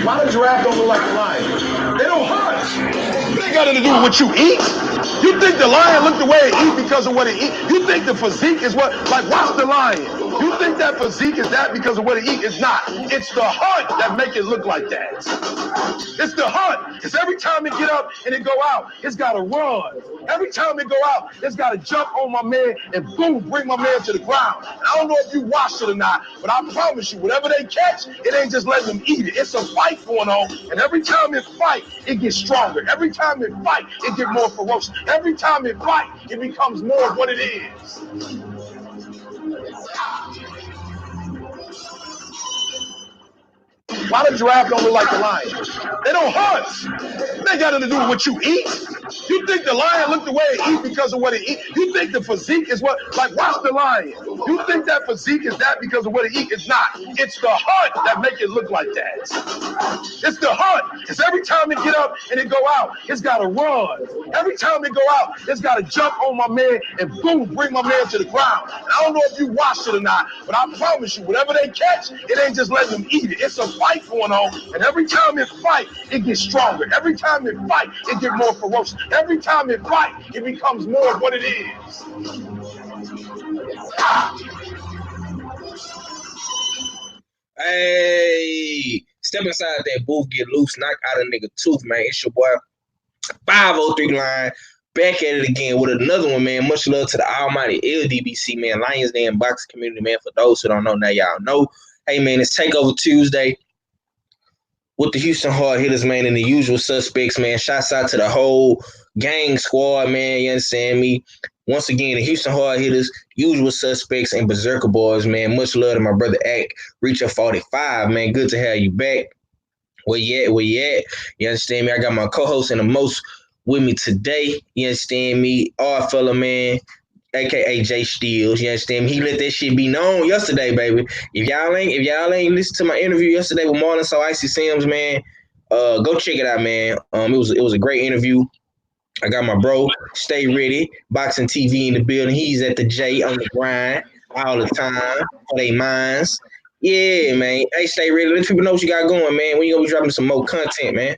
Why the giraffe don't look like a lion? They don't hunt. It ain't got nothing to do with what you eat. You think the lion look the way it eat because of what it eat? You think the physique is what? Like, watch the lion. You think that physique is that because of what it eat? It's not. It's the hunt that make it look like that. It's the hunt. Because every time it get up and it go out, it's got to run. Every time it go out, it's got to jump on my man and boom, bring my man to the ground. And I don't know if you watched it or not, but I promise you, whatever they catch, it ain't just letting them eat it. It's a fight going on. And every time it fight, it gets stronger. Every time it fight, it get more ferocious. Every time it fight, it becomes more of what it is. Why the giraffe don't look like the lion? They don't hunt. They ain't got nothing to do with what you eat. You think the lion look the way it eat because of what it eat? You think the physique is what? Like, watch the lion. You think that physique is that because of what it eat? It's not. It's the hunt that make it look like that. It's the hunt. Because every time it get up and it go out, it's got to run. Every time it go out, it's got to jump on my man and boom, bring my man to the ground. And I don't know if you watched it or not, but I promise you, whatever they catch, it ain't just letting them eat it. It's a fight going on. And every time it fight, it gets stronger. Every time it fight, it gets more ferocious. Every time it fight, it becomes more of what it is. Hey, step inside that booth, get loose, knock out a nigga tooth, man. It's your boy 503 line. Back at it again with another one, man. Much love to the almighty LDBC, man. Lions Den boxing community, man. For those who don't know, now y'all know. Hey, man, it's Takeover Tuesday with the Houston Hardhitters, man, and the usual suspects, man. Shouts out to the whole gang squad, man. You understand me? Once again, the Houston Hardhitters, usual suspects, and Berserker boys, man. Much love to my brother Ack. Reach up 45, man. Good to have you back. Where you at? Where you at? You understand me? I got my co-host and the most with me today. You understand me? Our fella, man, aka Jay Steels. You understand me? He let that shit be known yesterday, baby. If y'all ain't listen to my interview yesterday with Marlon So Icy Sims, man, go check it out, man. It was a great interview. I got my bro, Stay Ready, Boxing TV in the building. He's at the J on the grind all the time for their minds. Yeah, man. Hey, Stay Ready. Let people know what you got going, man. When you gonna be dropping some more content, man?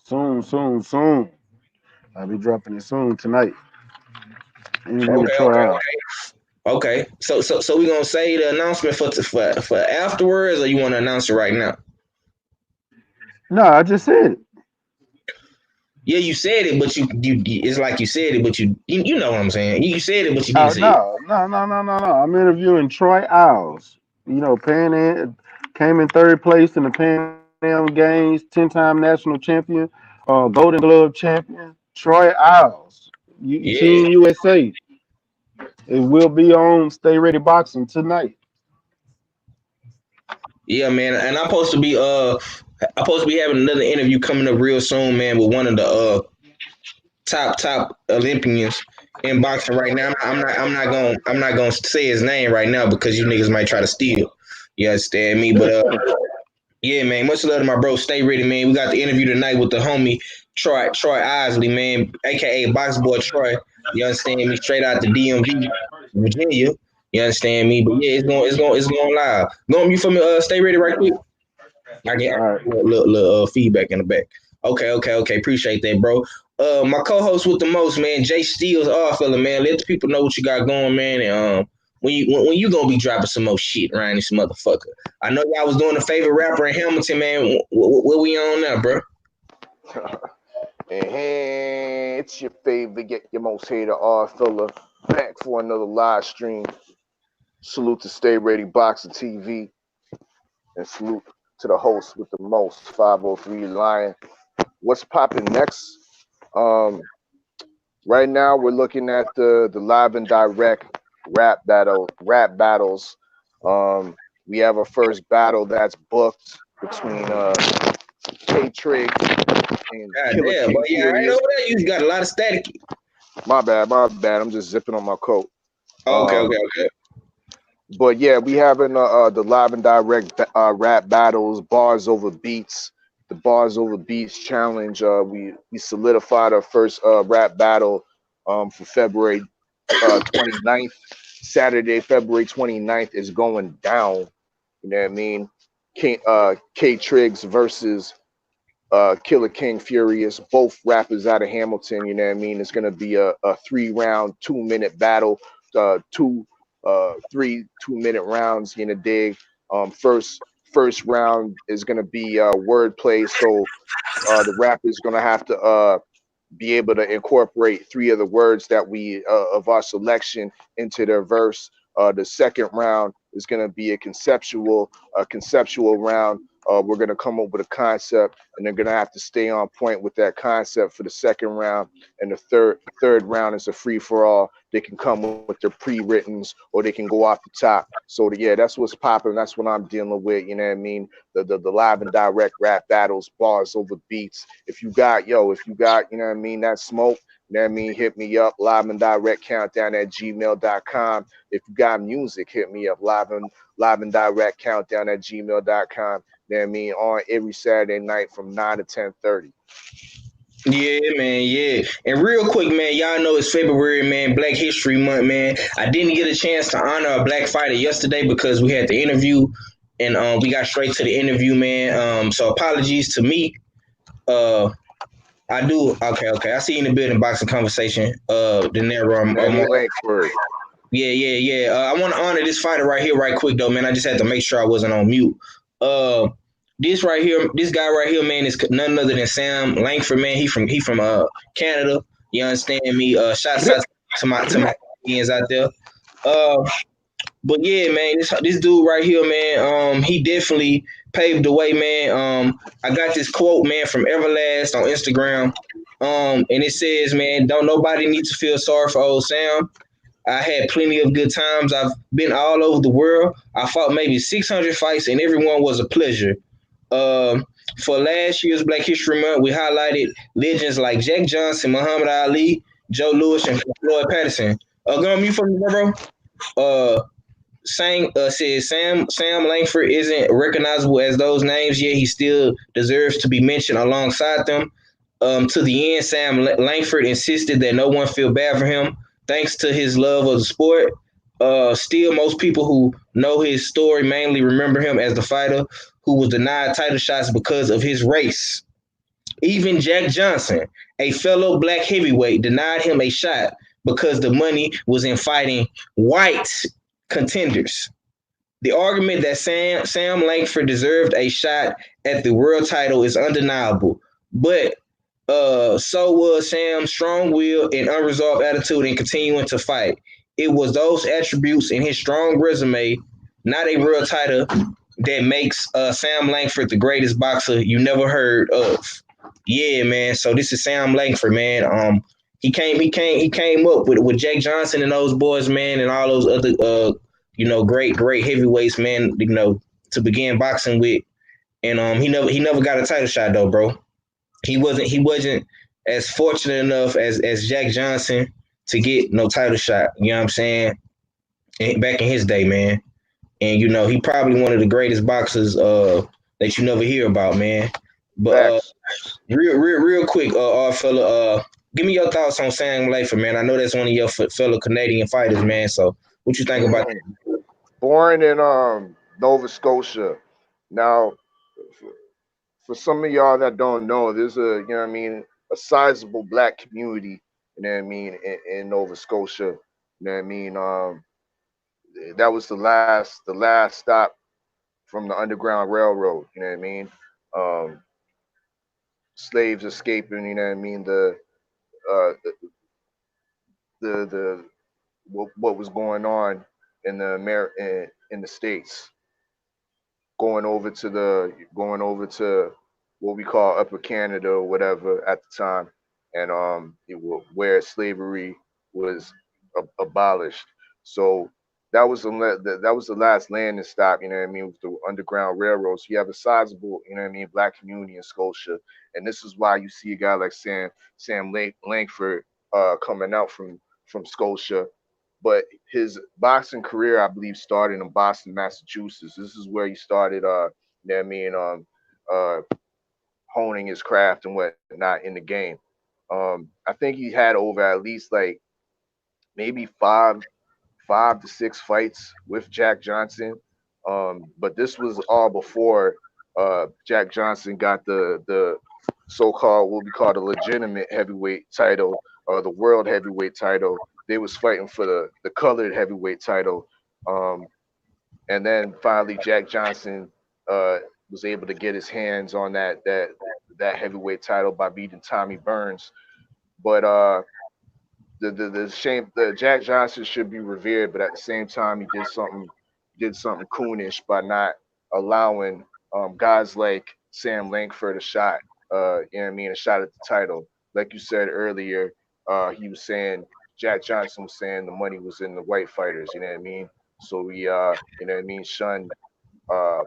Soon. I'll be dropping it soon tonight. Interview with Okay, Troy okay, Al. okay. So we gonna say the announcement for afterwards, or you want to announce it right now? No, I just said it. Yeah, you said it, but you it's like you said it, but you know what I'm saying. You said it, but you didn't Oh say it. no. I'm interviewing Troy Owls. Came in third place in the Pan Am Games, 10-time national champion, Golden Glove champion. Troy Owls, Yeah, Team USA. It will be on Stay Ready Boxing tonight. yeah, man. And I'm supposed to be having another interview coming up real soon, man, with one of the top Olympians in boxing right now. I'm not gonna say his name right now because you niggas might try to steal. You understand me? But yeah, man. Much love to my bro. Stay ready, man. We got the interview tonight with the homie Troy Isley, man, aka Box Boy Troy. You understand me? Straight out the DMV, Virginia. You understand me? But yeah, it's going live. Go on mute for me. Stay ready right quick. I get All right. little feedback in the back. Okay. Appreciate that, bro. My co-host with the most, man, Jay Steels, our fella, man. Let the people know what you got going, man. And when you gonna be dropping some more shit around this motherfucker? I know y'all was doing a favorite rapper in Hamilton, man. What we on now, bro? And it's your favorite, get your most hated R fella back for another live stream. Salute to Stay Ready Boxing TV and salute to the host with the most 503 Lion. What's popping next? Um, right now we're looking at the live and direct rap battles. We have a first battle that's booked between K-Trig and God Killer damn, King but yeah, right Fury. over there, you got a lot of static. My bad. I'm just zipping on my coat. Okay. But yeah, we having the live and direct rap battles, bars over beats, the bars over beats challenge. We solidified our first rap battle for February 29th. Saturday, February 29th is going down. You know what I mean? K Triggs versus Killer King Furious, both rappers out of Hamilton. You know what I mean? It's gonna be a 3 round, 2 minute battle, two, three 2 minute rounds. You know, dig. First round is gonna be wordplay, so the rapper's gonna have to be able to incorporate three of the words that we of our selection into their verse. The second round is going to be a conceptual round. We're going to come up with a concept, and they're going to have to stay on point with that concept for the second round. And the third round is a free for all. They can come with their pre-writtens, or they can go off the top. So yeah, that's what's popping. That's what I'm dealing with. You know what I mean? The live and direct rap battles, bars over beats. If you got, you know what I mean, that smoke, you know what I mean, hit me up, live and direct countdown at gmail.com. If you got music, hit me up, live and direct countdown at gmail.com. You know what I mean, on every Saturday night from 9 to 10:30. Yeah, man, yeah. And real quick, man, y'all know it's February, man, Black History Month, man. I didn't get a chance to honor a black fighter yesterday because we had the interview and we got straight to the interview, man. So apologies to me. Uh I do okay. I see you in the building boxing conversation. De Niro, Manny Langford. yeah. I want to honor this fighter right here, right quick though, man. I just had to make sure I wasn't on mute. Uh, this right here, this guy right here, man, is none other than Sam Langford, man. He from Canada. You understand me? Shouts out to my Canadians out there. Uh, but yeah, man, this dude right here, man, he definitely paved the way, man. I got this quote, man, from Everlast on Instagram. And it says, man, don't nobody need to feel sorry for old Sam. I had plenty of good times. I've been all over the world. I fought maybe 600 fights, and everyone was a pleasure. Um, for last year's Black History Month, we highlighted legends like Jack Johnson, Muhammad Ali, Joe Louis, and Floyd Patterson. Go on mute for me, bro. Uh, says Sam Langford isn't recognizable as those names, yet he still deserves to be mentioned alongside them. To the end, Sam Langford insisted that no one feel bad for him, thanks to his love of the sport. Still, most people who know his story mainly remember him as the fighter who was denied title shots because of his race. Even Jack Johnson, a fellow black heavyweight, denied him a shot because the money was in fighting white contenders. The argument that Sam Langford deserved a shot at the world title is undeniable, but so was Sam's strong will and unresolved attitude in continuing to fight. It was those attributes in his strong resume, not a world title, that makes Sam Langford the greatest boxer you never heard of. Yeah, man. So this is Sam Langford, man. He came up with Jack Johnson and those boys, man, and all those other great heavyweights, man, to begin boxing with. And he never got a title shot though, bro. He wasn't as fortunate enough as Jack Johnson to get no title shot. You know what I'm saying? Back in his day, man. And he probably one of the greatest boxers that you never hear about, man. But Facts. real quick, our fella, give me your thoughts on Sam Langford, man. I know that's one of your fellow Canadian fighters, man. So what you think about that? Born in Nova Scotia. Now, for some of y'all that don't know, there's a sizable black community, you know what I mean, in Nova Scotia. You know what I mean? That was the last stop from the Underground Railroad, you know what I mean? Um, Slaves escaping, you know what I mean, uh the what was going on in in the States, going over to what we call Upper Canada or whatever at the time, and where slavery was abolished. So that was the last landing stop. You know what I mean, with the Underground Railroad. So you have a sizable, you know what I mean, black community in Scotia, and this is why you see a guy like Langford coming out from Scotia, but his boxing career, I believe, started in Boston, Massachusetts. This is where he started, you know what I mean, honing his craft and whatnot in the game. I think he had over at least like maybe five to six fights with Jack Johnson. But this was all before Jack Johnson got the so-called what we call the legitimate heavyweight title or the world heavyweight title. They was fighting for the colored heavyweight title. Um, and then finally Jack Johnson uh, was able to get his hands on that heavyweight title by beating Tommy Burns. But the shame the Jack Johnson should be revered, but at the same time he did something coonish by not allowing guys like Sam Lankford a shot. You know what I mean, a shot at the title. Like you said earlier, he was saying Jack Johnson was saying the money was in the white fighters. You know what I mean. So we you know what I mean, shunned uh,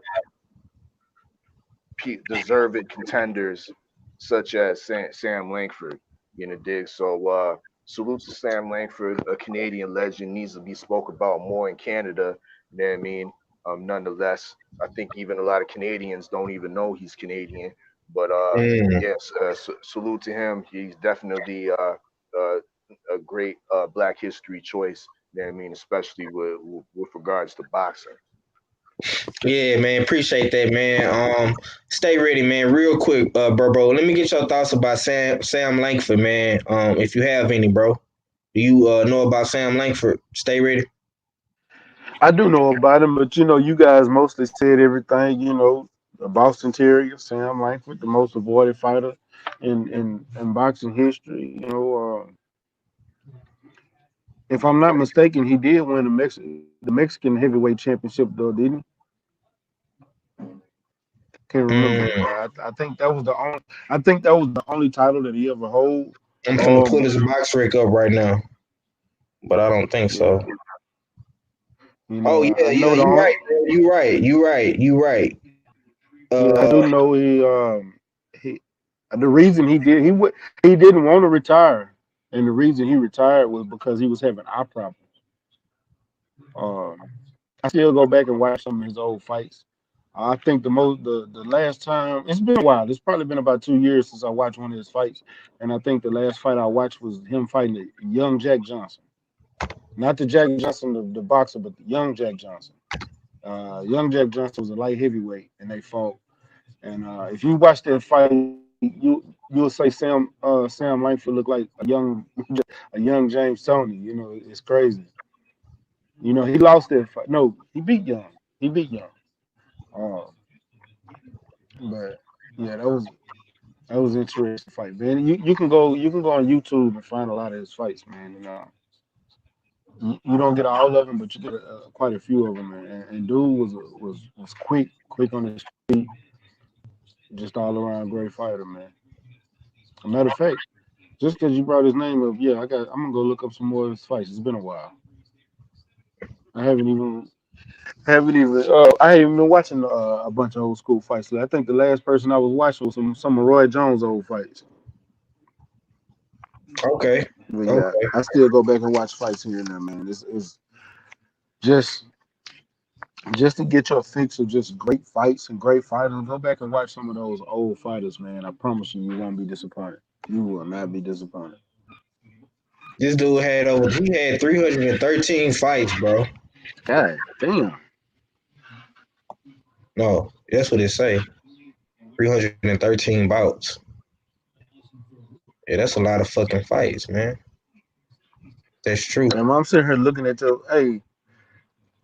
deserved contenders such as Sam Lankford. You know, dig. So salute to Sam Lankford, a Canadian legend, needs to be spoke about more in Canada. You know what I mean? Nonetheless, I think even a lot of Canadians don't even know he's Canadian. But Mm. yes, salute to him. He's definitely a great Black history choice. You know what I mean? Especially with regards to boxing. Yeah, man, appreciate that, man. Stay ready, man. Real quick, bro. Let me get your thoughts about Sam Lankford, man. If you have any, bro. Do you know about Sam Lankford? Stay ready. I do know about him, but you guys mostly said everything. The Boston Terrier, Sam Langford, the most avoided fighter in boxing history. If I'm not mistaken, he did win the Mexican heavyweight championship, though, didn't he? Can't remember. Mm, I think that was the only. I think that was the only title that he ever hold. I'm gonna pull Um, his box rec up right now, but I don't think so. yeah, Oh yeah, I yeah, know the. you right, bro. You right. Yeah, I Uh, do know he the reason he didn't want to retire, and the reason he retired was because he was having eye problems. Um, I still go back and watch some of his old fights. I think the last time it's been a while. It's probably been about 2 years since I watched one of his fights, and I think the last fight I watched was him fighting the young Jack Johnson, not the Jack Johnson the boxer, but the young Jack Johnson. Young Jack Johnson was a light heavyweight, and they fought. And if you watch that fight, you'll say Sam Langford looked like a young James Tony. It's crazy. He lost that fight. No, he beat Young. He beat Young. Uh, but yeah, that was interesting fight, man. You can go on YouTube and find a lot of his fights, man. You don't get all of them, but you get quite a few of them, man. And dude was quick on his feet, just all around great fighter, man. A matter of fact. Just because you brought his name up, yeah, I'm gonna go look up some more of his fights. It's been a while. I I haven't even been watching a bunch of old school fights. I think the last person I was watching was some of Roy Jones' old fights. okay, But yeah, okay. I still go back and watch fights here and there, man. It's just just to get your fix of just great fights and great fighters. Go back and watch some of those old fighters, man. I promise you, you won't be disappointed. You will not be disappointed. This dude he had 313 fights, bro. God damn. No, that's what it say. 313 bouts. Yeah, that's a lot of fucking fights, man. That's true. And I'm sitting here looking at your, hey,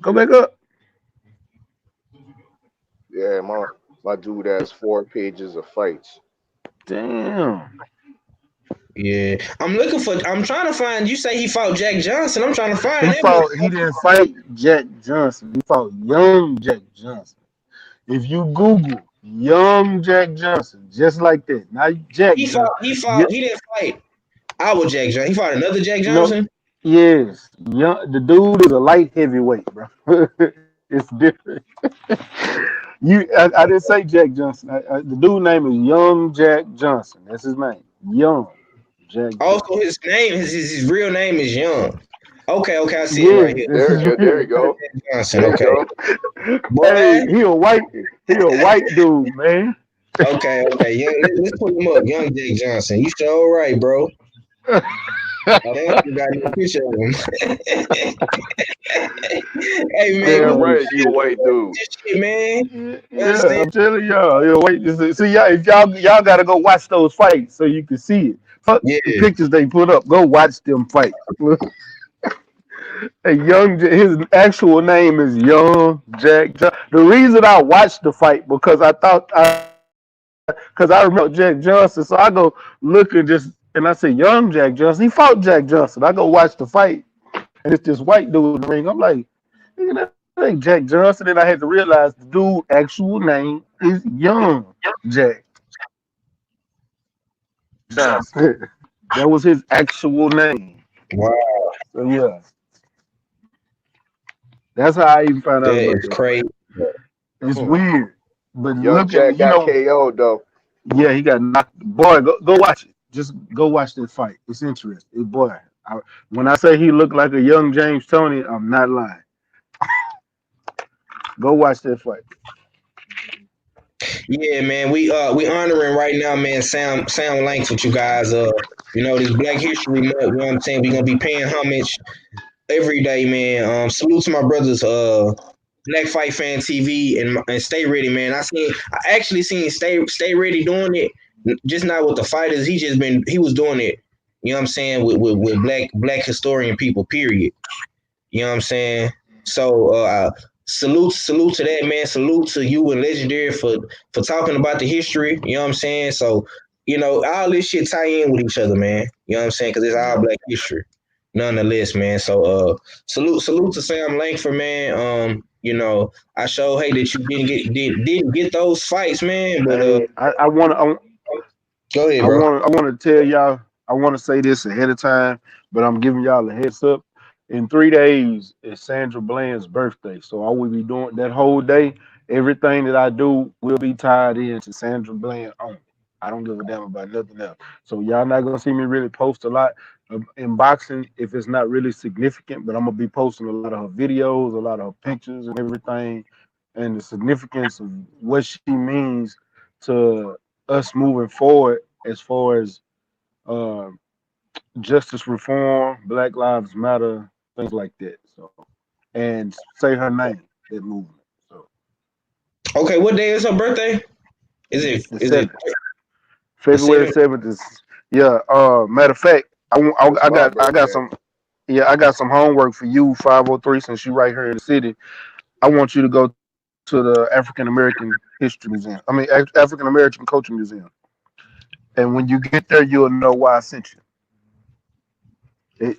go back up. Yeah, my dude has 4 pages of fights. Damn. Yeah, I'm trying to find. You say he fought Jack Johnson. I'm trying to find He that. fought. He didn't fight Jack Johnson. He fought young Jack Johnson. If you Google young Jack Johnson, just like that, not Jack He Johnson. fought. He Yeah, fought. He didn't fight our Jack Johnson. He fought another Jack no. Johnson. Yes. Young. The dude is a light heavyweight, bro. It's different. I didn't say Jack Johnson. The dude name is Young Jack Johnson. That's his name. Young Jack Also, Johnson. his name, his real name is Young. Okay, I see it right Yes, here. this is There you real. go. Johnson. There you Okay, go. boy. Hey, he a white dude, man. Okay. Young, let's put him up. Young Jack Johnson. You sure right, bro. I don't got no picture of him. Hey man, Damn we Damn. right, he a white dude. this shit, man. You Yeah, understand? I'm telling y'all. Yeah, wait. See, y'all, if y'all gotta go watch those fights so you can see it. Fuck the Yeah. pictures they put up. Go watch them fights. His actual name is Young Jack. The reason I watched the fight because because I remember Jack Johnson, so I go look and I say Young Jack Johnson. He fought Jack Johnson. I go watch the fight, and it's this white dude in the ring. I'm like, nigga, that ain't Jack Johnson. And I had to realize the dude actual name is Young Jack Johnson. That was his actual name. Wow, So yeah, that's how I even found out that about is that fight. crazy. It's Hmm. weird, but Young looking, Jack got KO'd though. yeah, he got knocked. Boy, go watch it. Just go watch that fight. It's interesting. Boy, when I say he looked like a young James Tony, I'm not lying. Go watch that fight. Yeah, man. We honoring right now, man. Sound Length with you guys. This Black History Month. You know what I'm saying? We gonna be paying homage every day, man. Salute to my brothers. Black Fight Fan TV and Stay Ready, man. I actually seen Stay Ready doing it, just not with the fighters. He was doing it. You know what I'm saying with black historian people. Period. You know what I'm saying? So salute to that, man. Salute to you and Legendary for talking about the history. You know what I'm saying? So all this shit tie in with each other, man. You know what I'm saying? Because it's all Yeah. black history, nonetheless, man. So salute to Sam Langford, man. I show hey that you didn't get those fights, man. But Hey, go ahead, bro. I want to tell y'all. I want to say this ahead of time, but I'm giving y'all a heads up. In 3 days is Sandra Bland's birthday, so I will be doing that whole day. Everything that I do will be tied into Sandra Bland only. I don't give a damn about nothing else. So y'all not gonna see me really post a lot in boxing if it's not really significant. But I'm gonna be posting a lot of her videos, a lot of her pictures, and everything, and the significance of what she means to us moving forward as far as uh, justice reform, Black Lives Matter, things like that. So, and say her name, that movement. So Okay, what day is her birthday? Is it the is it 7th, the February 7th? 7th is yeah. Matter of fact, It's my I got birthday. some I got some homework for you 503 since you right here in the city. I want you to go to the African American History Museum. I mean African American Culture Museum. And when you get there, you'll know why I sent you.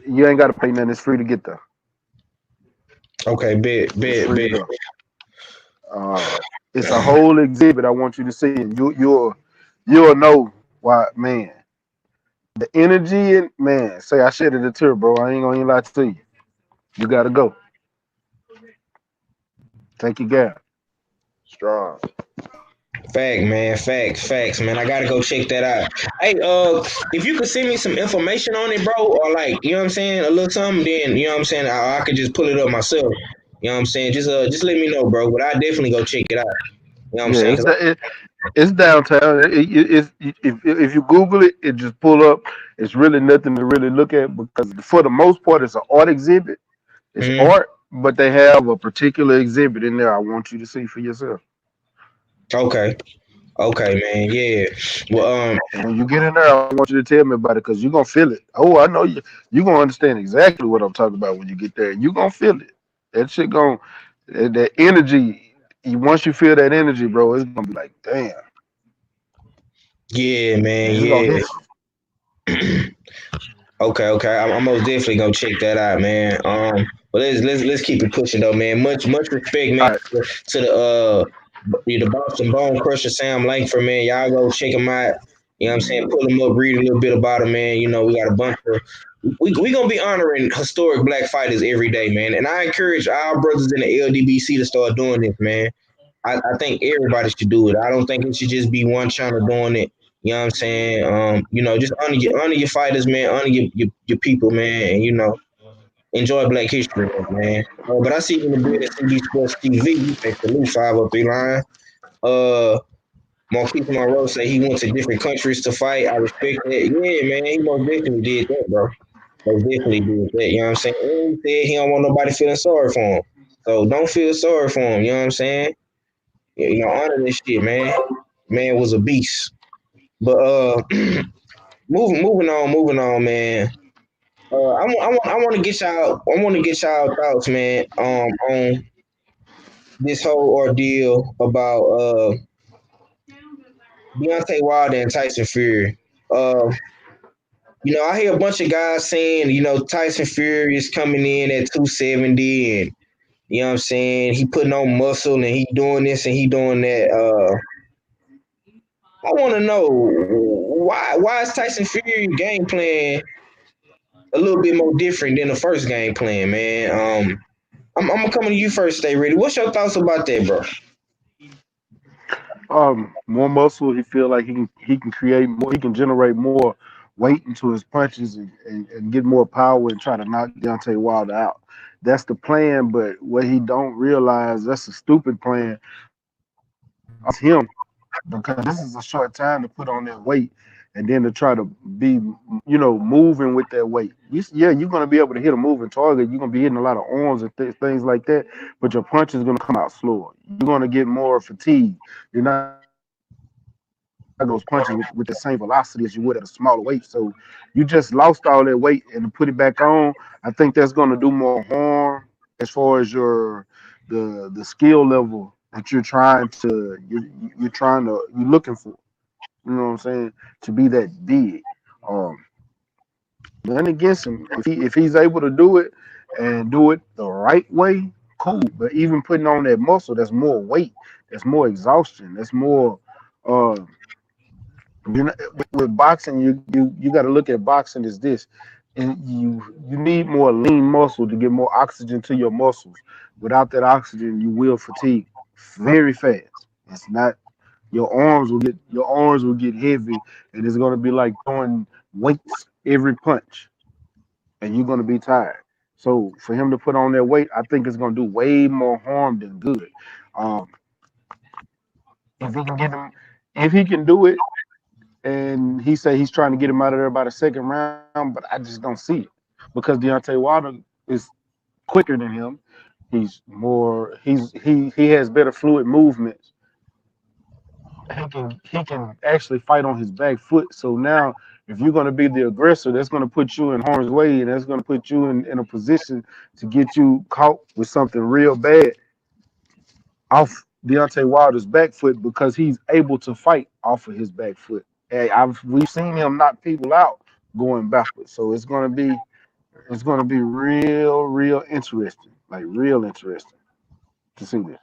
You ain't got to pay nothing. It's free to get there. Okay, bet, It's bet, free to bet. go. Uh, it's a whole exhibit I want you to see, and you'll know why, man. The energy and man, say I shedded a tear, bro. I ain't gonna even lie to you. You gotta go. Take your gap. Strong. Facts, man. I gotta go check that out. Hey, if you could send me some information on it, bro, or like, you know what I'm saying, a little something, then you know what I'm saying, I could just pull it up myself. You know what I'm saying? Just let me know, bro. But I definitely go check it out. You know what I'm Yeah, saying? 'Cause it's downtown. If you Google it, it just pull up. It's really nothing to really look at because for the most part, it's an art exhibit. It's Mhm. art, but they have a particular exhibit in there. I want you to see for yourself. Okay, okay, man. Yeah. Well, And when you get in there, I want you to tell me about it because you're gonna feel it. Oh, I know you. You're gonna understand exactly what I'm talking about when you get there. You're gonna feel it. That shit gonna that energy. Once you feel that energy, bro, it's gonna be like, damn, yeah, man. it's gonna Yeah. hit you. Okay. I'm most definitely gonna check that out, man. But let's keep it pushing though, man. Much respect, man, All right, to the Boston Bone Crusher Sam Langford, man. Y'all go check him out. You know what I'm saying? Pull him up, read a little bit about him, man. We got a bunch of we gonna be honoring historic black fighters every day, man. And I encourage our brothers in the LDBC to start doing this, man. I think everybody should do it. I don't think it should just be one channel doing it. You know what I'm saying? Just honor your fighters, man. Honor your people, man. And enjoy Black History Month, man. But I see you in the building, CB Sports TV. You say salute 503 line. Uh, Marquise Monroe say he went to different countries to fight. I respect that. Yeah, man. He most definitely did that, bro. Most definitely did that. You know what I'm saying? And he said he don't want nobody feeling sorry for him. So don't feel sorry for him. You know what I'm saying? Honor this shit, man. Man was a beast. But moving on, man. I want to get y'all thoughts, man. On this whole ordeal about Deontay Wilder and Tyson Fury. Uh, I hear a bunch of guys saying, Tyson Fury is coming in at 270 and you know what I'm saying, he putting on muscle and he doing this and he doing that. I want to know why is Tyson Fury game plan a little bit more different than the first game plan, man. I'm gonna come to you first, Stay Ready. What's your thoughts about that, bro? More muscle. He feel like he can create more. He can generate more weight into his punches and get more power and try to knock Deontay Wilder out. That's the plan. But what he don't realize, that's a stupid plan of him because this is a short time to put on that weight and then to try to be, moving with that weight. Yeah, you're going to be able to hit a moving target. You're going to be hitting a lot of arms and things like that, but your punch is going to come out slower. You're going to get more fatigue. You're not going to throw those punches with the same velocity as you would at a smaller weight. So you just lost all that weight and to put it back on, I think that's going to do more harm as far as the skill level that you're trying to you're looking for. You know what I'm saying? To be that big. Um, Nothing against him. If he's able to do it and do it the right way, cool. But even putting on that muscle, that's more weight, that's more exhaustion, that's more. Uh, with boxing, you got to look at boxing as this, and you need more lean muscle to get more oxygen to your muscles. Without that oxygen, you will fatigue very fast. It's not your arms will get heavy, and it's gonna be like throwing weights every punch, and you're gonna be tired. So for him to put on that weight, I think it's gonna do way more harm than good. Um, if he can get him, if he can do it, and he said he's trying to get him out of there by the second round, but I just don't see it because Deontay Wilder is quicker than him. He has better fluid movements. He can actually fight on his back foot. So now, if you're going to be the aggressor, that's going to put you in harm's way, and that's going to put you in a position to get you caught with something real bad off Deontay Wilder's back foot because he's able to fight off of his back foot. Hey, we've seen him knock people out going backwards. So it's gonna be real interesting, like real interesting to see this.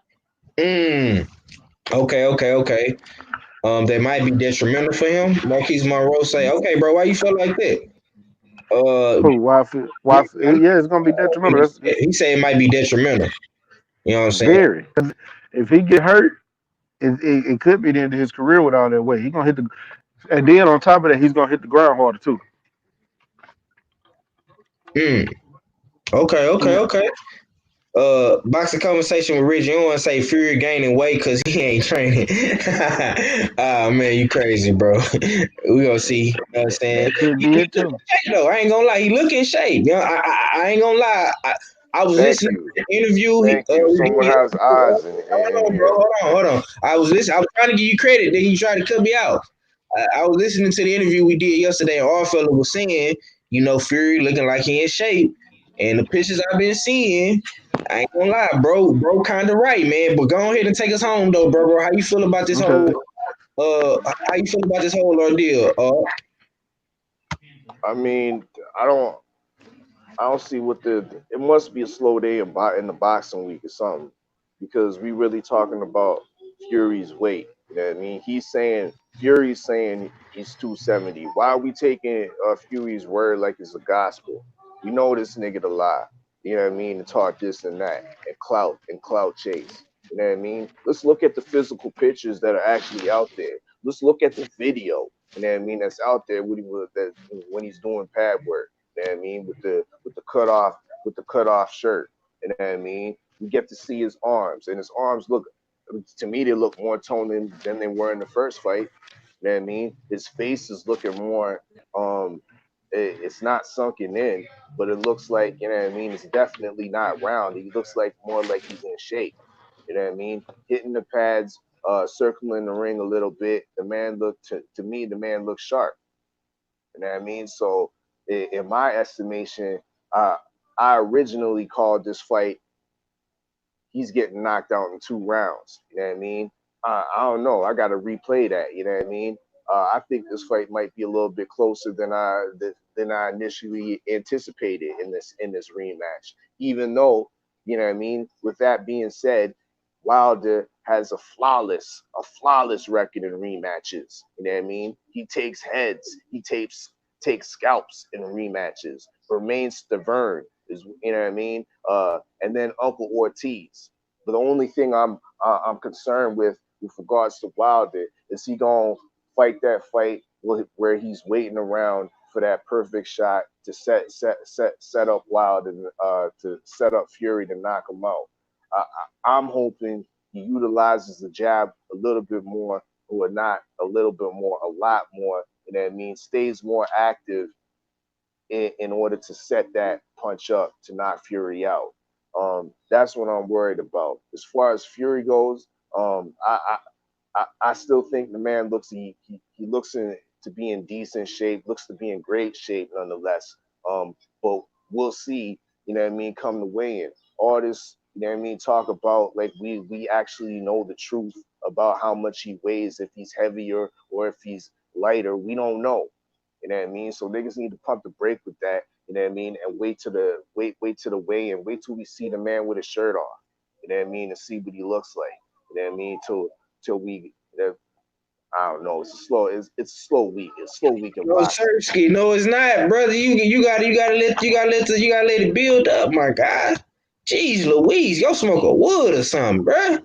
Mm, okay. That might be detrimental for him. Marquise Monroe say, okay, bro, why you feel like that? Uh, Who? Yeah, it's gonna be detrimental. he said it might be detrimental. You know what I'm saying? Very. 'Cause if he get hurt, it could be the end of his career with all that weight. He's gonna hit the, and then on top of that, he's gonna hit the ground harder too. Mm, okay, Yeah. okay. Boxing conversation with Reggie Owen say Fury gaining weight because he ain't training. Ah man, you crazy, bro. We gonna see. You know what I'm saying? That could be He it look too. in shape though. I ain't gonna lie. He look in shape. I ain't gonna lie. I was Thank listening you. to the interview. Thank you. Someone has eyes Hold in on, bro. here. Hold on. I was listening. I was trying to give you credit. Then you tried to cut me out. I was listening to the interview we did yesterday, and our fella was saying, Fury looking like he in shape, and the pictures I've been seeing. I ain't gonna lie, bro, kind of right, man. But go ahead and take us home, though, bro. How you feel about this whole, Okay. how you feel about this whole ordeal? I mean, I don't I don't see what the. It must be a slow day in the boxing week or something, because we really talking about Fury's weight. You know what I mean? Fury's saying he's 270. Why are we taking Fury's word like it's a gospel? We know this nigga to lie. You know what I mean? To talk this and that and clout chase. You know what I mean? Let's look at the physical pictures that are actually out there. Let's look at the video. You know what I mean? That's out there when he's doing pad work. You know what I mean? With the cut off shirt. You know what I mean? We get to see his arms, and his arms look, to me, they look more toned than they were in the first fight. You know what I mean? His face is looking more um It's not sunken in, but it looks like, you know what I mean, it's definitely not round. He looks like more like he's in shape. You know what I mean? Hitting the pads, circling the ring a little bit. The man looked to me, the man looked sharp. You know what I mean? So in my estimation, I originally called this fight he's getting knocked out in 2 rounds. You know what I mean? I don't know. I got to replay that. You know what I mean? I think this fight might be a little bit closer than I initially anticipated in this rematch. Even though, you know what I mean. With that being said, Wilder has a flawless record in rematches. You know what I mean? He takes heads. He takes scalps in rematches. Romain Stavern is, you know what I mean? And then Uncle Ortiz. But the only thing I'm concerned with regards to Wilder is he gonna fight that fight where he's waiting around for that perfect shot to set up Wilder to set up Fury to knock him out. I'm hoping he utilizes the jab a little bit more, or not a little bit more, a lot more. You know what I mean? Stays more active in order to set that punch up to knock Fury out. That's what I'm worried about. As far as Fury goes, I still think the man he looks to be in decent shape, looks to be in great shape nonetheless. But we'll see. You know what I mean? Come the weigh-in, all this. You know what I mean? Talk about like we actually know the truth about how much he weighs, if he's heavier or if he's lighter. We don't know. You know what I mean? So niggas need to pump the brake with that. You know what I mean? And wait to the weigh-in. Wait till we see the man with his shirt off. You know what I mean? And see what he looks like. You know what I mean? Till we, I don't know. It's a slow week. It's a slow week in No, boxing. Sersky, no, it's not, brother. You gotta let it build up, my guy. Jeez, Louise, yo smoke a wood or something, bruh.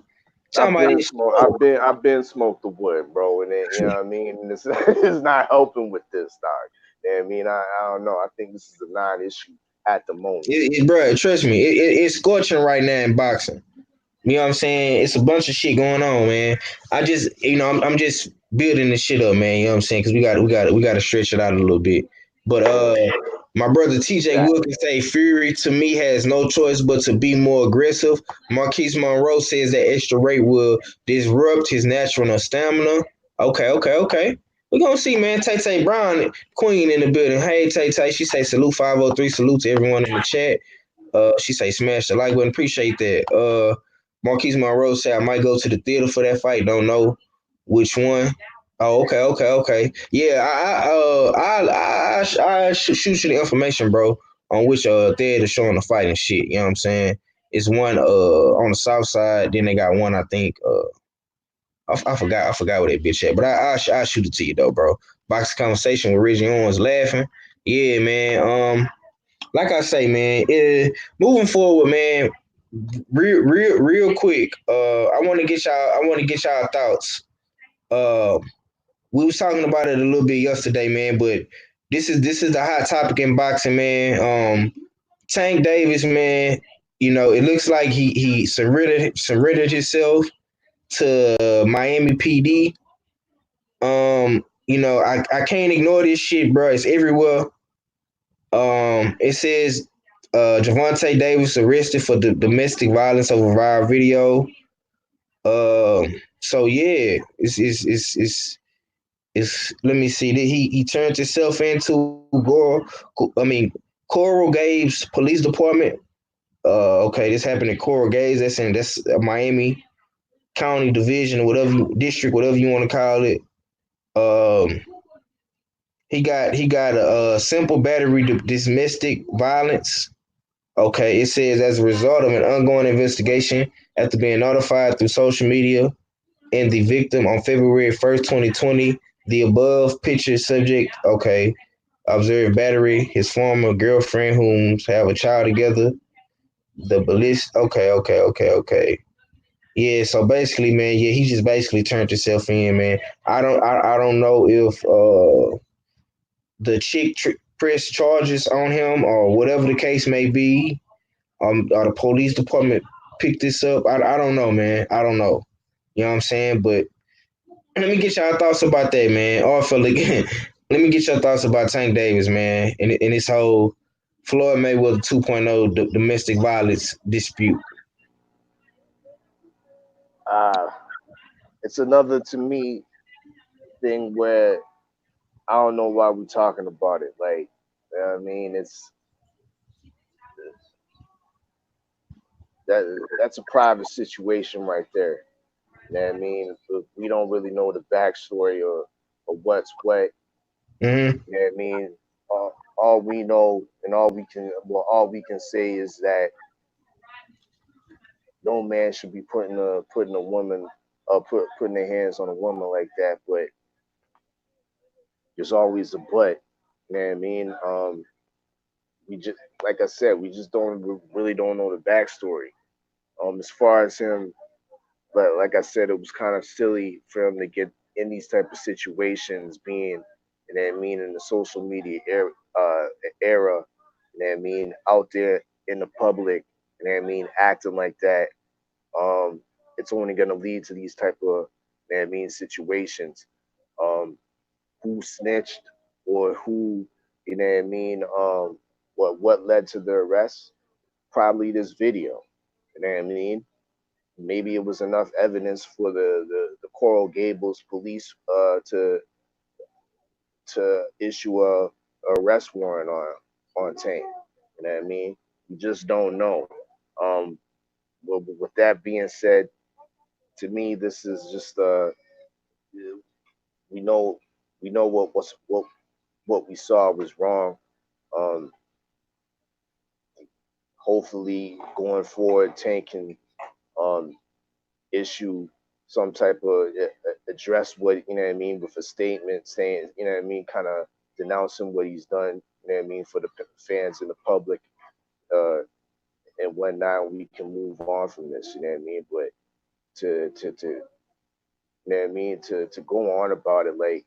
Talking about this smoke. I've been smoked the wood, bro, and you know what I mean. And it's, it's not helping with this, dog. You know what I mean? I don't know. I think this is a non-issue at the moment. Bruh, trust me, it's scorching right now in boxing. You know what I'm saying? It's a bunch of shit going on, man. I just, I'm just building this shit up, man. You know what I'm saying? Because we got to stretch it out a little bit. But my brother TJ Exactly. Wilkins say Fury to me has no choice but to be more aggressive. Marquise Monroe says that extra weight will disrupt his natural stamina. Okay. We're gonna see, man. Tay Tay Brown, Queen in the building. Hey Tay Tay, she say salute 503, salute to everyone in the chat. She say smash the like button. Appreciate that. Marquise Monroe say I might go to the theater for that fight. Don't know which one. Oh, okay. Yeah, I shoot you the information, bro, on which theater showing the fight and shit. You know what I'm saying? It's one on the south side. Then they got one, I think. I forgot where that bitch at. But I shoot it to you though, bro. Boxing conversation with Reggie Owens laughing. Yeah, man. Like I say, man, moving forward, man, real quick. I want to get y'all thoughts. Uh, we was talking about it a little bit yesterday, man, but this is the hot topic in boxing, man. Tank Davis, man. It looks like he surrendered himself to Miami PD. I can't ignore this shit, bro. It's everywhere. It says Javante Davis arrested for domestic violence over viral video. So yeah, it's let me see. He turned himself into Coral Gables Police Department. Okay, this happened in Coral Gables. That's Miami County Division, or whatever district, whatever you want to call it. Um, he got a simple battery domestic violence. Okay, it says as a result of an ongoing investigation after being notified through social media and the victim on February 1st, 2020, the above picture subject, okay, observed battery, his former girlfriend, whom have a child together. The ballistic, okay. Yeah, so basically, man, yeah, he just basically turned himself in, man. I don't know if the chick pressed charges on him or whatever the case may be. Or the police department picked this up. I don't know, man. I don't know. You know what I'm saying? But let me get y'all thoughts about that, man. Or for let me get your thoughts about Tank Davis, man, and this whole Floyd Mayweather 2.0 domestic violence dispute. Uh, it's another to me thing where I don't know why we're talking about it. Like, you know what I mean, it's that's a private situation right there. You know what I mean? We don't really know the backstory or what's what. Mm-hmm. You know what I mean? All we know and all we can say is that no man should be putting a woman putting their hands on a woman like that. But there's always a but. You know what I mean? We just like I said, we just really don't know the backstory. As far as him, but like I said, it was kind of silly for him to get in these type of situations, being, you know what I mean, in the social media era, you know what I mean, out there in the public, you know what I mean, acting like that. Um, it's only going to lead to these type of, you know what I mean, situations. Um, who snitched or who, you know what I mean, what led to the arrest? Probably this video. You know what I mean? Maybe it was enough evidence for the Coral Gables police to issue a arrest warrant on Tank. You know what I mean? We just don't know. Um, well, with that being said, to me, this is just we know we know what we saw was wrong. Um, hopefully, going forward, Tank can um, issue some type of address what you know what I mean with a statement saying you know what I mean, kind of denouncing what he's done. You know what I mean for the fans and the public uh, and whatnot. We can move on from this. You know what I mean, but to you know what I mean to go on about it like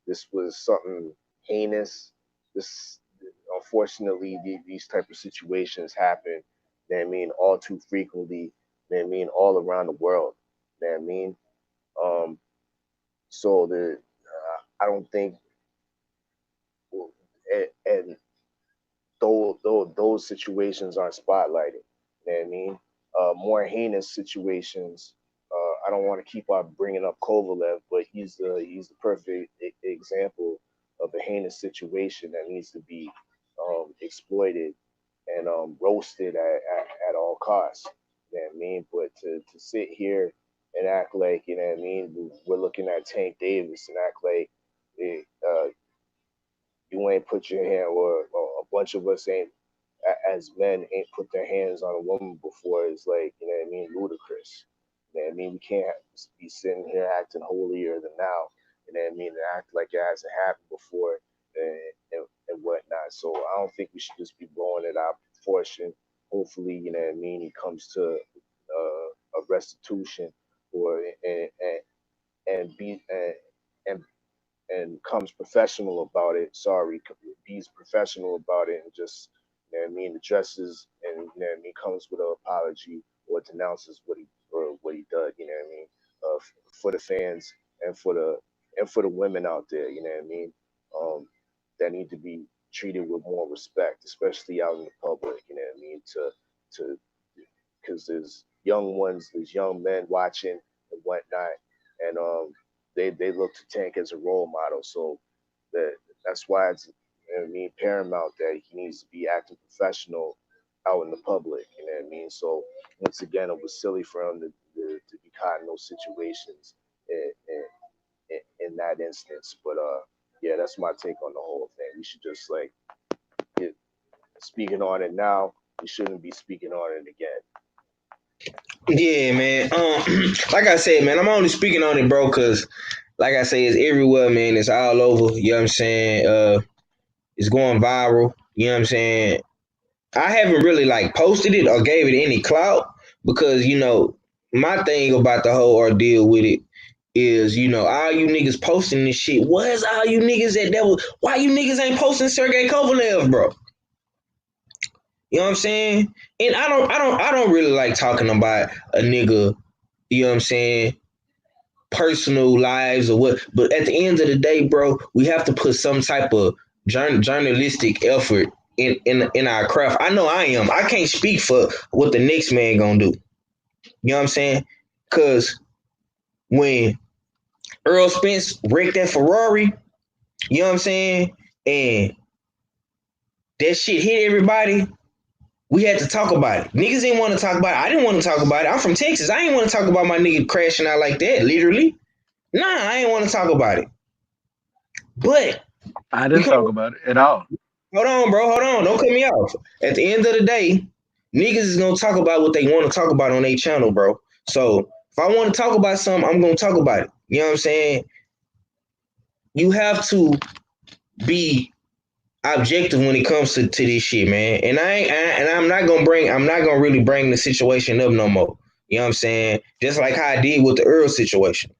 this was something heinous. This unfortunately these type of situations happen. You know what I mean all too frequently. You know what I mean all around the world. You know what I mean. Um, so I don't think, and those situations aren't spotlighted. You know what I mean? More heinous situations. I don't want to keep on bringing up Kovalev, but he's the perfect example of a heinous situation that needs to be exploited and roasted at all costs. You know what I mean? But to sit here and act like, you know what I mean, we're looking at Tank Davis and act like you ain't put your hand, or a bunch of us ain't, as men, ain't put their hands on a woman before is like, you know what I mean, ludicrous. You know what I mean? We can't be sitting here acting holier than now. You know what I mean? And act like it hasn't happened before and whatnot. So I don't think we should just be blowing it out of proportion. Hopefully, you know what I mean, he comes to a restitution or and be and comes professional about it. Sorry, he's professional about it and just, you know what I mean, addresses and, you know what I mean, comes with an apology or denounces what he did. You know what I mean, for the fans and for the women out there. You know what I mean, that need to be treated with more respect, especially out in the public. You know what I mean, to because there's young men watching and whatnot, and they look to Tank as a role model. So that that's why it's, you know what I mean, paramount that he needs to be acting professional out in the public. You know what I mean. So once again, it was silly for him to be caught in those situations in, in that instance. But yeah, that's my take on the whole thing. We should just like get speaking on it now. We shouldn't be speaking on it again. Yeah, man. Like I said, man, I'm only speaking on it, bro, because like I say, it's everywhere, man. It's all over. You know what I'm saying? It's going viral. You know what I'm saying? I haven't really like posted it or gave it any clout because my thing about the whole ordeal with it is all you niggas posting this shit. Where's all you niggas at? Why you niggas ain't posting Sergey Kovalev, bro? You know what I'm saying? And I don't really like talking about a nigga. You know what I'm saying? personal lives or what. But at the end of the day, bro, we have to put some type of journalistic effort in our craft. I know I am. I can't speak for what the next man gonna do. You know what I'm saying? Cause when Earl Spence wrecked that Ferrari, you know what I'm saying? And that shit hit everybody. We had to talk about it. Niggas didn't want to talk about it. I didn't want to talk about it. I'm from Texas. I didn't want to talk about my nigga crashing out like that, literally. Nah, I didn't want to talk about it. But I didn't talk about it at all. hold on, bro. Hold on. Don't cut me off. At the end of the day, niggas is gonna talk about what they want to talk about on their channel, bro. So if I want to talk about something, I'm gonna talk about it. You know what I'm saying? You have to be objective when it comes to this shit, man. And I'm not gonna really bring the situation up no more. You know what I'm saying? Just like how I did with the Earl situation.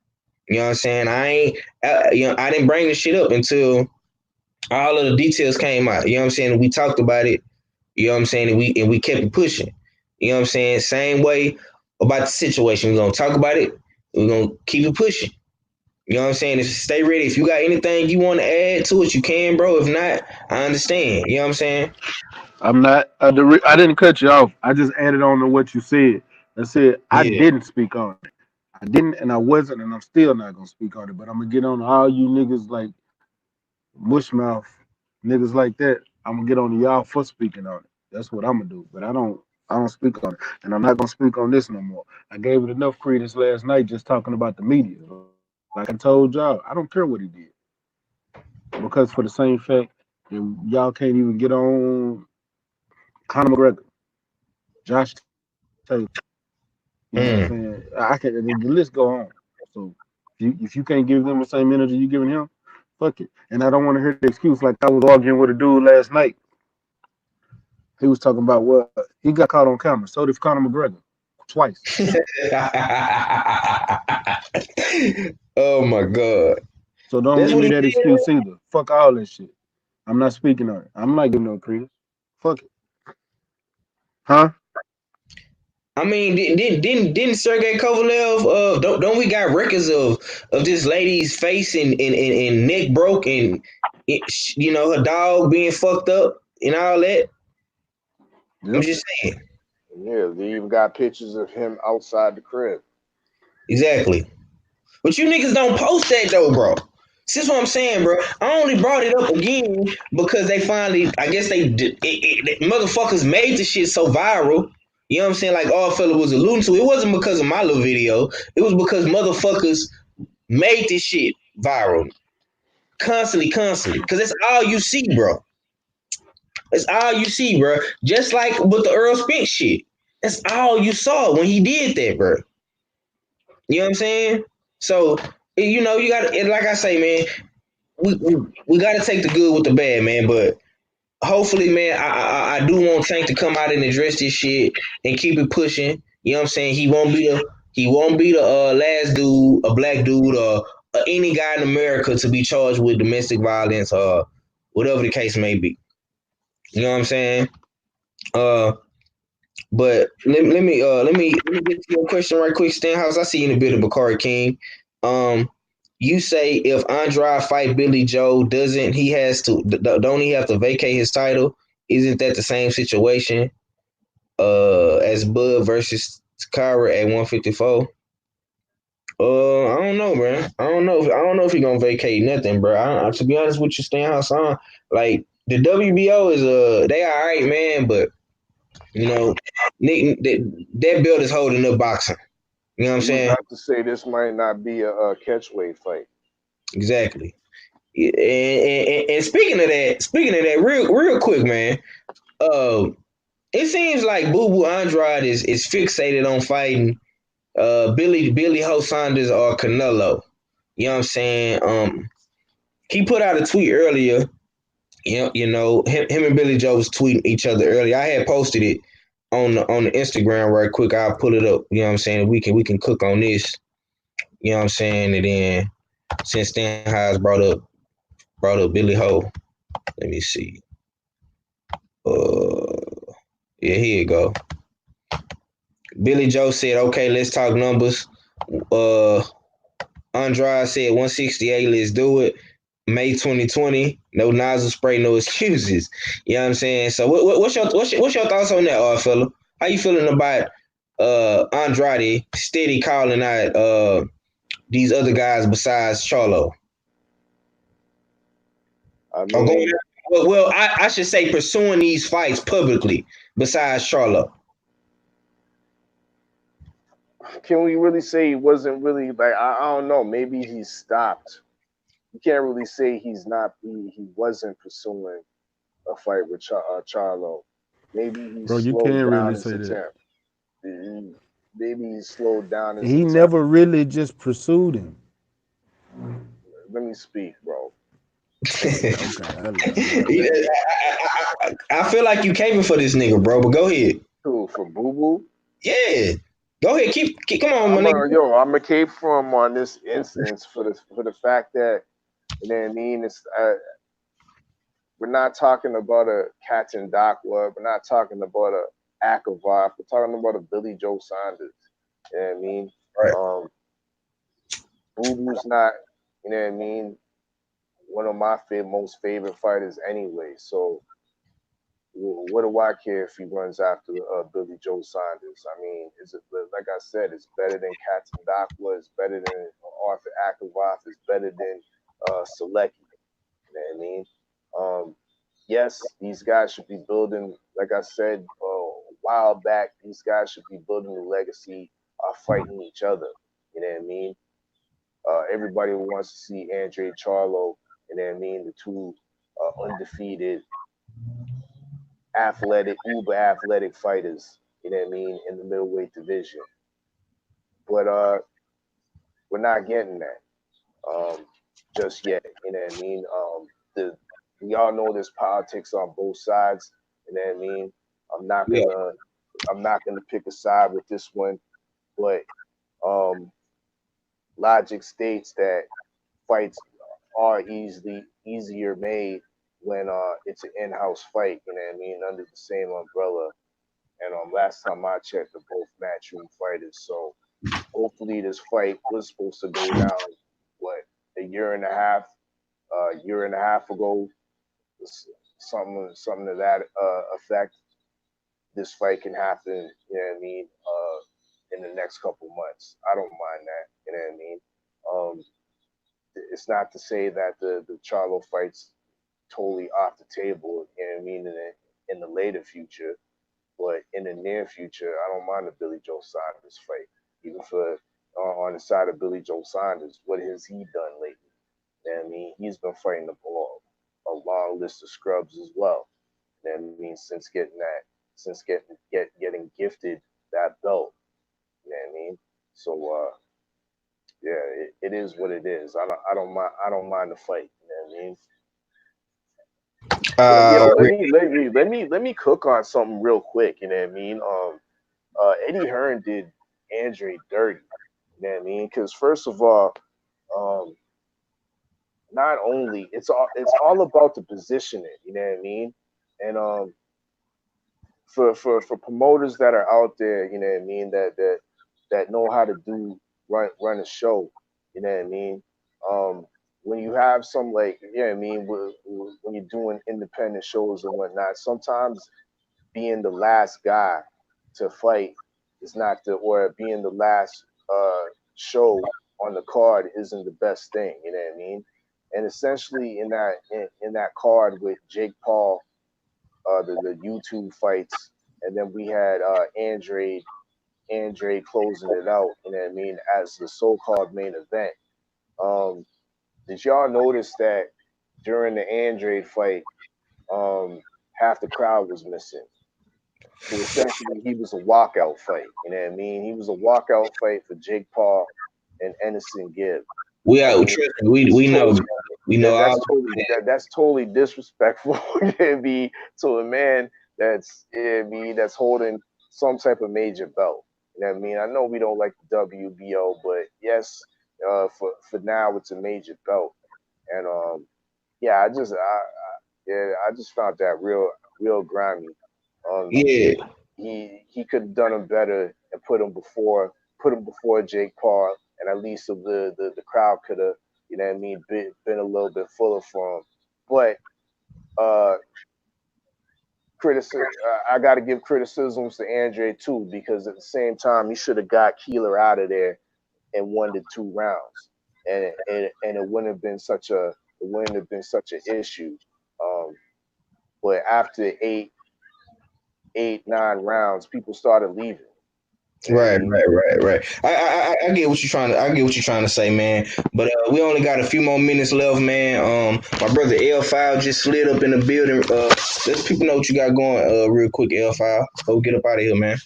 You know what I'm saying? I didn't bring the shit up until all of the details came out. You know what I'm saying? We talked about it. You know what I'm saying? And we kept it pushing. You know what I'm saying? Same way about the situation. We're gonna talk about it. We're gonna keep it pushing. You know what I'm saying? Stay ready. If you got anything you want to add to it, you can, bro. If not, I understand. You know what I'm saying? I'm not. I didn't cut you off. I just added on to what you said. I said I Yeah. didn't speak on it. I didn't, and I wasn't, and I'm still not gonna speak on it. But I'm gonna get on all you niggas like mushmouth niggas like that. I'm gonna get on y'all for speaking on it. That's what I'm gonna do. But I don't. I don't speak on it, and I'm not gonna speak on this no more. I gave it enough credence last night just talking about the media. Like I told y'all, I don't care what he did because for the same fact that y'all can't even get on Conor McGregor, Josh Taylor. You know what I'm Mm. saying? I can the list go on. So if you can't give them the same energy you giving him, fuck it. And I don't want to hear the excuse like I was arguing with a dude last night. He was talking about what he got caught on camera. So did Conor McGregor twice. Oh my god. So don't That's give what me he that did. excuse either. Fuck all that shit. I'm not speaking on it. I'm not giving no credence. Fuck it. Huh? I mean, didn't Sergey Kovalev? Don't we got records of this lady's face and neck broke and you know her dog being fucked up and all that? I'm Yep. just saying. Yeah, they even got pictures of him outside the crib. Exactly. But you niggas don't post that though, bro. See, that's what I'm saying, bro. I only brought it up again because they finally, I guess they did, motherfuckers made the shit so viral. You know what I'm saying? Like all fella was alluding to. It wasn't because of my little video. It was because motherfuckers made this shit viral constantly. Because that's all you see, bro. That's all you see, bro. Just like with the Earl Spence shit. That's all you saw when he did that, bro. You know what I'm saying? So, you know, you got to, like I say, man, we got to take the good with the bad, man. But hopefully, man, I do want Tank to come out and address this shit and keep it pushing. You know what I'm saying? He won't be the last dude, a black dude, or any guy in America to be charged with domestic violence or whatever the case may be. You know what I'm saying? Uh, but let me get to your question right quick, Stanhouse. I see you in a bit of Bakari King. Um, you say if Andrade fight Billy Joe, doesn't he has to? Don't he have to vacate his title? Isn't that the same situation? As Bud versus Takara at 154. I don't know, man. I don't know if he gonna vacate nothing, bro. To be honest with you, Stanhouse, like the WBO is they all right, man, but you know, Nick, that belt is holding up boxing. You know what I'm You would saying? have to say this might not be a catchweight fight. Exactly. And speaking of that, real quick, man. Uh, it seems like Boo Boo Andrade is fixated on fighting Billy Ho Saunders or Canelo. You know what I'm saying? He put out a tweet earlier. You know, him and Billy Joe was tweeting each other earlier. I had posted it on the Instagram right quick. I'll pull it up. You know what I'm saying? We can cook on this. You know what I'm saying? And then since Stan Highs brought up Billy Ho, let me see. Uh, yeah, here you go. Billy Joe said, "Okay, let's talk numbers. Uh, Andrade said 168. Let's do it. May 2020. No nozzle spray, no excuses. You know what I'm saying? So what's your thoughts on that, fella? How you feeling about Andrade steady calling out these other guys besides Charlo? I Or going mean, well, I should say pursuing these fights publicly besides Charlo. can we really say he wasn't really like I don't know, maybe he stopped. You can't really say he wasn't pursuing a fight with Charlo. Maybe he Bro, you slowed can't down really his say that. attempt. Maybe he slowed down his He attempt. never really just pursued him. Let me speak, bro. Okay, Let me I feel like you caving for this nigga, bro. But go ahead. for Boo Boo. Yeah, go ahead. Keep come on, my nigga. I'm a cape for him on this instance for the fact that you know what I mean. We're not talking about a Captain Dockward. We're not talking about a Akavov. We're talking about a Billy Joe Saunders. You know what I mean? Right. Boo Boo's not, you know what I mean, one of my most favorite fighters anyway. So what do I care if he runs after Billy Joe Saunders? I mean, is it like I said, it's better than Captain Dockward. It's better than Arthur Akavov. It's better than Selecki. You know what I mean? Yes, these guys should be building, like I said a while back, these guys should be building a legacy of fighting each other. You know what I mean? Everybody wants to see Andre Charlo, you know what I mean? The two undefeated, uber athletic fighters, you know what I mean, in the middleweight division. But we're not getting that just yet, you know what I mean? We all know there's politics on both sides, you know what I mean? I'm not Yeah. gonna I'm not gonna pick a side with this one, but um, logic states that fights are easier made when it's an in-house fight, you know what I mean, under the same umbrella. And last time I checked, they're both matchroom fighters. So hopefully this fight was supposed to go down what year and a half ago, something to that effect. This fight can happen, you know what I mean, in the next couple months. I don't mind that, you know what I mean. It's not to say that the Charlo fight's totally off the table, you know what I mean, in the later future, but in the near future, I don't mind the Billy Joe Saunders fight. Even for on the side of Billy Joe Saunders, what has he done lately? You know what I mean, he's been fighting a long list of scrubs as well. You know what I mean, since getting gifted that belt. You know what I mean? So yeah, it is what it is. I don't mind the fight. You know what I mean? Yo, Uh, let me cook on something real quick. You know what I mean? Eddie Hearn did Andre dirty. You know what I mean? Because first of all, um, not only it's all about the positioning. You know what I mean? And for promoters that are out there, you know what I mean, that know how to run a show, you know what I mean. When you have some like, you know what I mean, when you're doing independent shows and whatnot, sometimes being the last guy to fight is not or being the last show on the card isn't the best thing, you know what I mean. And essentially in that card with Jake Paul, the YouTube fights, and then we had Andre closing it out. You know what I mean, as the so-called main event. Um, did y'all notice that during the Andre fight, half the crowd was missing? So essentially, he was a walkout fight. You know what I mean? He was a walkout fight for Jake Paul and Anderson Gibb. we I are. mean, Trust me, it's we know. totally We know all. that's totally disrespectful to be to a man that's that's holding some type of major belt. You know what I mean? I know we don't like the WBO, but yes, for now it's a major belt, and yeah, I just found that real grimy. Yeah, He could have done him better and put him before Jake Paul and at least the crowd could have, you know what I mean, been a little bit fuller for him. But uh, I got to give criticisms to Andre too, because at the same time he should have got Keeler out of there and won the 2 rounds, and it wouldn't have been such a an issue. Um, but after 9 rounds, people started leaving. You know what I Right, mean? right, right, right. I get what you're trying to. I get what you're trying to say, man. But we only got a few more minutes left, man. My brother L5 just slid up in the building. Let people know what you got going. Real quick, L5. Go get up out of here, man.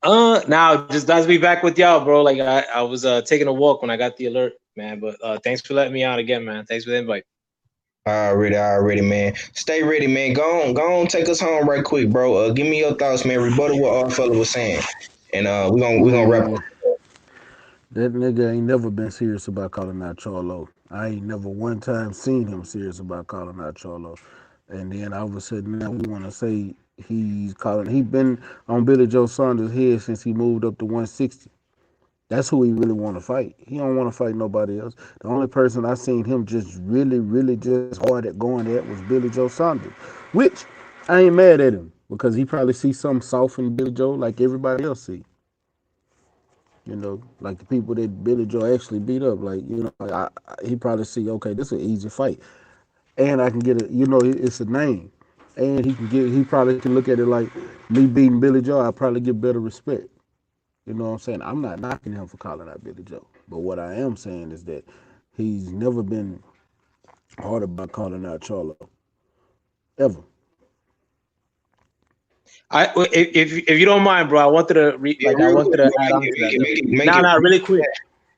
Now just nice to be back with y'all, bro. Like I was taking a walk when I got the alert, man. But thanks for letting me out again, man. Thanks for the invite. Already, man. Stay ready, man. Go on, take us home right quick, bro. Give me your thoughts, man. Rebuttal what our fella was saying, and we gonna wrap Man, up. that nigga ain't never been serious about calling out Charlo. I ain't never one time seen him serious about calling out Charlo. And then all of a sudden now we want to say he's calling. He been on Billy Joe Saunders' head since he moved up to 160. That's who he really want to fight. He don't want to fight nobody else. The only person I seen him just really just hard at going at was Billy Joe Saunders, which I ain't mad at him because he probably sees something soft in Billy Joe like everybody else see. You know, like the people that Billy Joe actually beat up. Like he probably see, okay, this is an easy fight, and I can get it. You know, it's a name, and he probably can look at it like me beating Billy Joe. I probably get better respect. You know what I'm saying? I'm not knocking him for calling out Billy Joe, but what I am saying is that he's never been hard about calling out Charlo ever. If you don't mind, bro, I wanted to Yeah, I real wanted quick, to bro. add Make on it, to make that. it, make it, make No, it. no, really quick.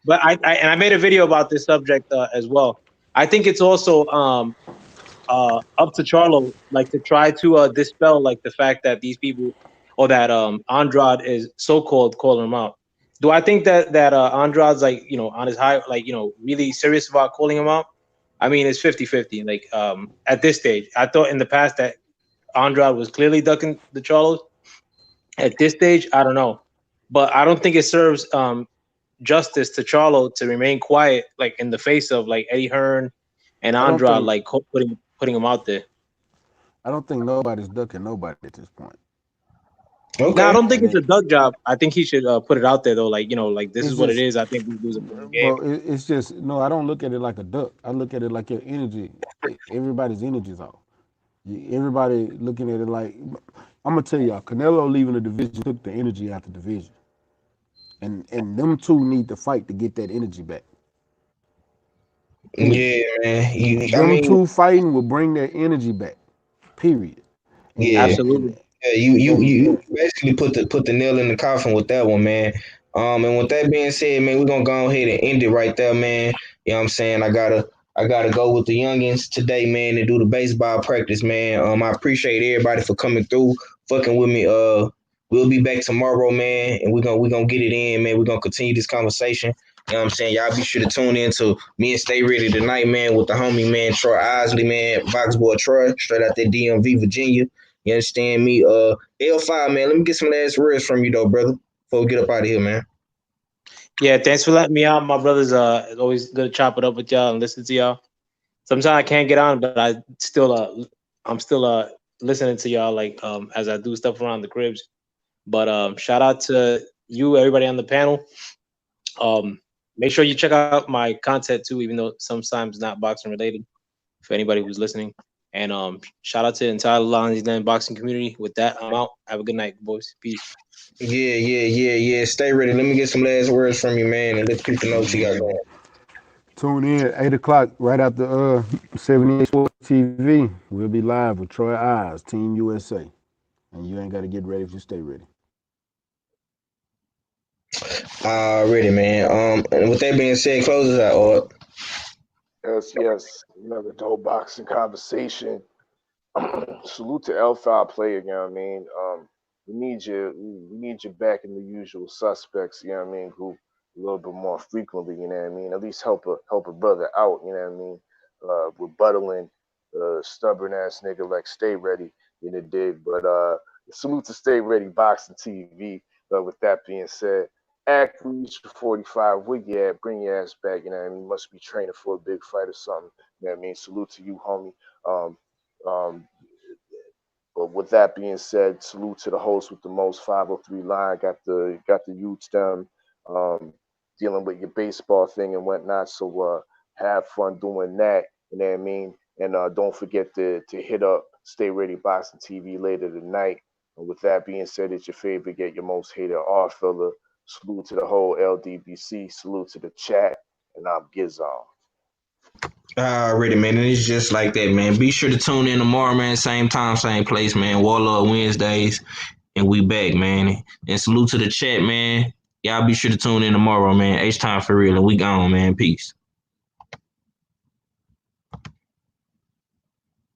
But I made a video about this subject as well. I think it's also up to Charlo, like to try to dispel like the fact that these people or that Andrade is so called calling him out. Do I think that Andrade's like on his high, like really serious about calling him out? I mean, it's 50-50. Like at this stage, I thought in the past that Andrade was clearly ducking the Charlos. At this stage, I don't know, but I don't think it serves justice to Charlo to remain quiet, like in the face of like Eddie Hearn and I don't Andrade, think like putting him out there. I don't think nobody's ducking nobody at this point. No, I Okay. don't think And it's it, a duck job. I think he should put it out there though, like like this it's is what it just, is. I think these dudes are playing the game. bro. It's just no. I don't look at it like a duck. I look at it like your energy. Everybody's energy's off. Everybody looking at it like I'm gonna tell y'all. Canelo leaving the division took the energy out the division, and them two need to fight to get that energy back. Period. Yeah, man. I Them mean, two fighting will bring that energy back. Period. yeah. And Absolutely. Yeah, you and basically put the nail in the coffin with that one, man. And with that being said, man, we're gonna go ahead and end it right there, man. You know what I'm saying? I gotta go with the youngins today, man, and do the baseball practice, man. I appreciate everybody for coming through, fucking with me. We'll be back tomorrow, man, and we're gonna get it in, man. We're gonna continue this conversation. You know what I'm saying? Y'all be sure to tune in to me and Stay Ready tonight, man, with the homie, man, Troy Isley, man, Box Boy Troy, straight out there DMV, Virginia. You understand me? L5, man, let me get some last words from you, though, brother, before we get up out of here, man. Yeah, thanks for letting me out, my brothers. It's always good to chop it up with y'all and listen to y'all. Sometimes I can't get on, but I'm still listening to y'all like as I do stuff around the cribs. But shout out to you, everybody on the panel. Um, Make sure you check out my content too, even though sometimes not boxing related. For anybody who's listening, and shout out to the entire Lonnie's Den boxing community. With that, I'm out. Have a good night, boys. Peace. Yeah. Stay ready. Let me get some last words from you, man, and let people know what you got going. tune in at 8 o'clock right after 78 Sports TV. We'll be live with Troy Eyes, Team USA. And you ain't got to get ready if you stay ready. Already, man. And with that being said, close us out, or Yes. Another dope boxing conversation. Salute to L5 player, you know what I mean? We need you back in the usual suspects, you know what I mean, who a little bit more frequently, you know what I mean? At least help a brother out, you know what I mean? Rebuttaling stubborn ass nigga like Stay Ready, you know, dig. But salute to Stay Ready Boxing TV. With that being said, After you reach 45, where you at? Bring your ass back. You know what I mean? You must be training for a big fight or something. You know what I mean? Salute to you, homie. Um, um, but with that being said, salute to the host with the most 503 line. Got the youths down um, dealing with your baseball thing and whatnot. So have fun doing that. You know what I mean? And don't forget to hit up Stay Ready Boxing TV later tonight. And with that being said, it's your favorite, get your most hated R filler. Salute to the whole LDBC. Salute to the chat. And I'm Gizon. Already, man. And it's just like that, man. Be sure to tune in tomorrow, man. Same time, same place, man. Warlord Wednesdays. And we back, man. And salute to the chat, man. Y'all be sure to tune in tomorrow, man. H time for real. And we gone, man. Peace.